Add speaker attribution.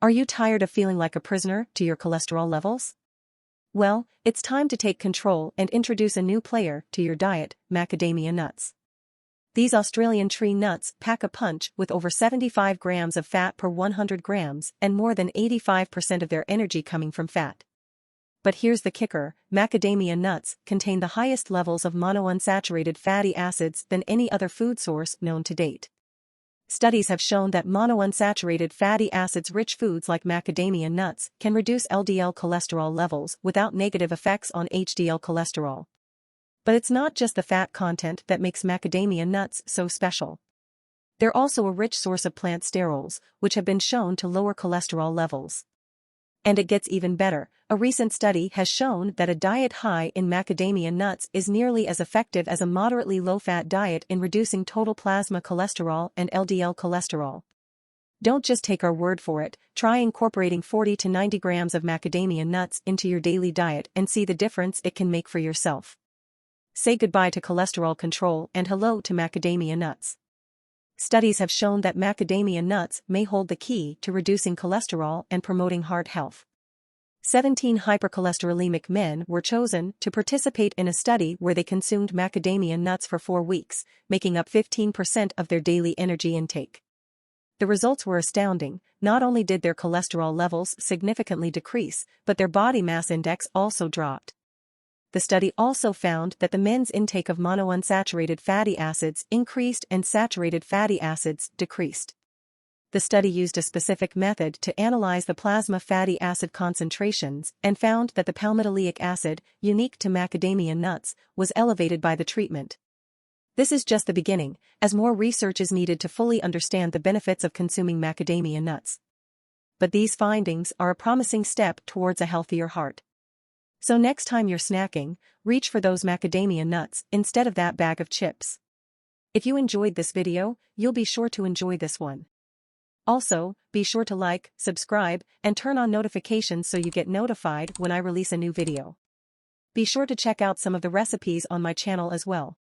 Speaker 1: Are you tired of feeling like a prisoner to your cholesterol levels? Well, it's time to take control and introduce a new player to your diet, macadamia nuts. These Australian tree nuts pack a punch with over 75 grams of fat per 100 grams and more than 85% of their energy coming from fat. But here's the kicker, macadamia nuts contain the highest levels of monounsaturated fatty acids than any other food source known to date. Studies have shown that monounsaturated fatty acids-rich foods like macadamia nuts can reduce LDL cholesterol levels without negative effects on HDL cholesterol. But it's not just the fat content that makes macadamia nuts so special. They're also a rich source of plant sterols, which have been shown to lower cholesterol levels. And it gets even better, a recent study has shown that a diet high in macadamia nuts is nearly as effective as a moderately low-fat diet in reducing total plasma cholesterol and LDL cholesterol. Don't just take our word for it, try incorporating 40 to 90 grams of macadamia nuts into your daily diet and see the difference it can make for yourself. Say goodbye to cholesterol control and hello to macadamia nuts. Studies have shown that macadamia nuts may hold the key to reducing cholesterol and promoting heart health. 17 hypercholesterolemic men were chosen to participate in a study where they consumed macadamia nuts for 4 weeks, making up 15% of their daily energy intake. The results were astounding. Not only did their cholesterol levels significantly decrease, but their body mass index also dropped. The study also found that the men's intake of monounsaturated fatty acids increased and saturated fatty acids decreased. The study used a specific method to analyze the plasma fatty acid concentrations and found that the palmitoleic acid, unique to macadamia nuts, was elevated by the treatment. This is just the beginning, as more research is needed to fully understand the benefits of consuming macadamia nuts. But these findings are a promising step towards a healthier heart. So next time you're snacking, reach for those macadamia nuts instead of that bag of chips. If you enjoyed this video, you'll be sure to enjoy this one. Also, be sure to like, subscribe, and turn on notifications so you get notified when I release a new video. Be sure to check out some of the recipes on my channel as well.